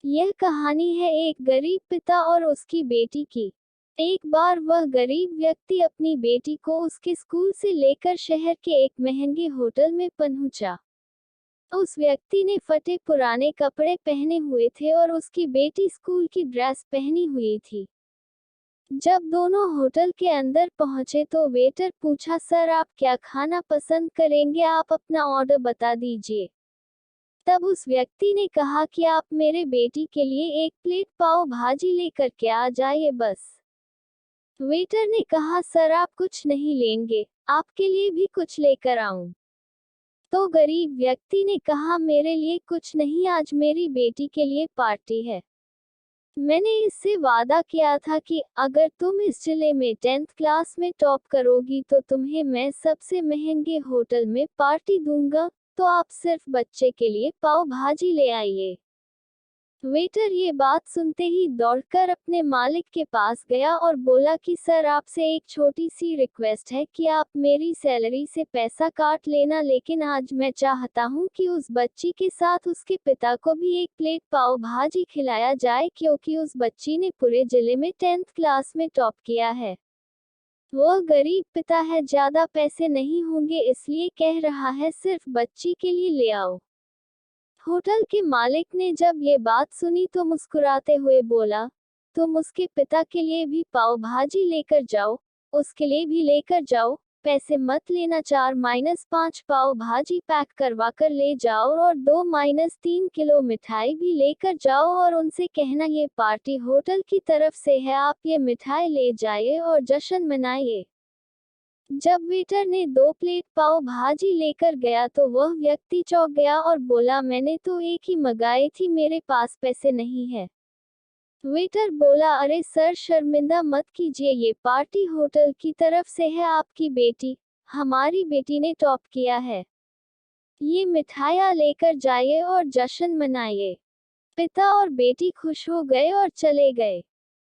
यह कहानी है एक गरीब पिता और उसकी बेटी की। एक बार वह गरीब व्यक्ति अपनी बेटी को उसके स्कूल से लेकर शहर के एक महंगे होटल में पहुंचा। उस व्यक्ति ने फटे पुराने कपड़े पहने हुए थे और उसकी बेटी स्कूल की ड्रेस पहनी हुई थी। जब दोनों होटल के अंदर पहुंचे तो वेटर पूछा, सर आप क्या खाना पसंद करेंगे, आप अपना ऑर्डर बता दीजिए। तब उस व्यक्ति ने कहा कि आप मेरे बेटी के लिए एक प्लेट पाव भाजी लेकर के आ जाइए बस। वेटर ने कहा, सर आप कुछ नहीं लेंगे, आपके लिए भी कुछ लेकर आऊं? तो गरीब व्यक्ति ने कहा, मेरे लिए कुछ नहीं, आज मेरी बेटी के लिए पार्टी है। मैंने इससे वादा किया था कि अगर तुम इस जिले में 10th क्लास में टॉप करोगी तो तुम्हें मैं सबसे महंगे होटल में पार्टी दूंगा, तो आप सिर्फ बच्चे के लिए पाव भाजी ले आइए। वेटर ये बात सुनते ही दौड़कर अपने मालिक के पास गया और बोला कि सर आपसे एक छोटी सी रिक्वेस्ट है कि आप मेरी सैलरी से पैसा काट लेना, लेकिन आज मैं चाहता हूँ कि उस बच्ची के साथ उसके पिता को भी एक प्लेट पाव भाजी खिलाया जाए, क्योंकि उस बच्ची ने पूरे जिले में 10th क्लास में टॉप किया है। वह गरीब पिता है, ज्यादा पैसे नहीं होंगे, इसलिए कह रहा है सिर्फ बच्ची के लिए ले आओ। होटल के मालिक ने जब ये बात सुनी तो मुस्कुराते हुए बोला, तुम उसके पिता के लिए भी पाव भाजी लेकर जाओ, उसके लिए भी लेकर जाओ, पैसे मत लेना, 4-5 पाव भाजी पैक करवा कर ले जाओ और 2-3 किलो मिठाई भी लेकर जाओ और उनसे कहना ये पार्टी होटल की तरफ से है, आप ये मिठाई ले जाइए और जश्न मनाइए। जब वेटर ने 2 प्लेट पाव भाजी लेकर गया तो वह व्यक्ति चौंक गया और बोला, मैंने तो एक ही मंगाई थी, मेरे पास पैसे नहीं है। वेटर बोला, अरे सर शर्मिंदा मत कीजिए, ये पार्टी होटल की तरफ से है, आपकी बेटी, हमारी बेटी ने टॉप किया है। ये मिठाइयाँ लेकर जाइए और जश्न मनाइए। पिता और बेटी खुश हो गए और चले गए।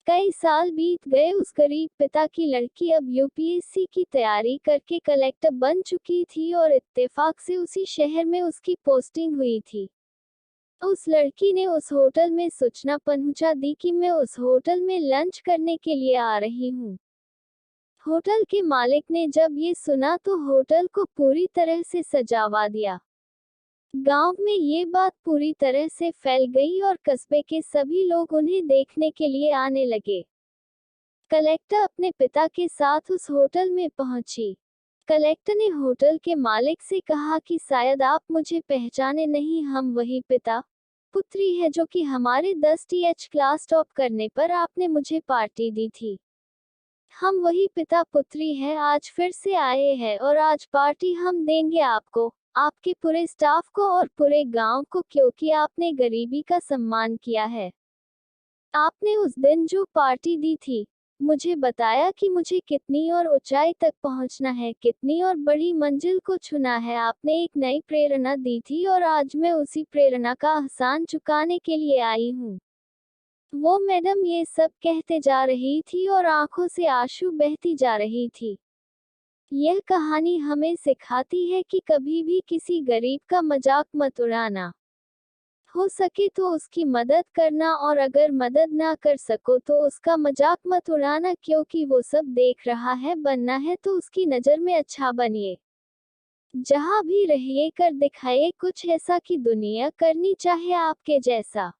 कई साल बीत गए, उस गरीब पिता की लड़की अब यूपीएससी की तैयारी करके कलेक्टर बन चुकी थी और इत्तेफाक से उसी शहर में उसकी पोस्टिंग हुई थी। उस लड़की ने उस होटल में सूचना पहुंचा दी कि मैं उस होटल में लंच करने के लिए आ रही हूँ। होटल के मालिक ने जब ये सुना तो होटल को पूरी तरह से सजावा दिया। गांव में ये बात पूरी तरह से फैल गई और कस्बे के सभी लोग उन्हें देखने के लिए आने लगे। कलेक्टर अपने पिता के साथ उस होटल में पहुंची। कलेक्टर ने होटल के मालिक से कहा कि शायद आप मुझे पहचाने नहीं, हम वही पिता पुत्री है जो कि हमारे 10th क्लास टॉप करने पर आपने मुझे पार्टी दी थी। हम वही पिता पुत्री हैं, आज फिर से आए हैं और आज पार्टी हम देंगे आपको, आपके पूरे स्टाफ को और पूरे गांव को, क्योंकि आपने गरीबी का सम्मान किया है। आपने उस दिन जो पार्टी दी थी, मुझे बताया कि मुझे कितनी और ऊंचाई तक पहुंचना है, कितनी और बड़ी मंजिल को छूना है। आपने एक नई प्रेरणा दी थी और आज मैं उसी प्रेरणा का एहसान चुकाने के लिए आई हूँ। वो मैडम ये सब कहते जा रही थी और आंखों से आंसू बहती जा रही थी। यह कहानी हमें सिखाती है कि कभी भी किसी गरीब का मजाक मत उड़ाना। हो सके तो उसकी मदद करना, और अगर मदद ना कर सको तो उसका मजाक मत उड़ाना, क्योंकि वो सब देख रहा है। बनना है तो उसकी नज़र में अच्छा बनिए। जहाँ भी रहिए कर दिखाइए कुछ ऐसा कि दुनिया करनी चाहे आपके जैसा।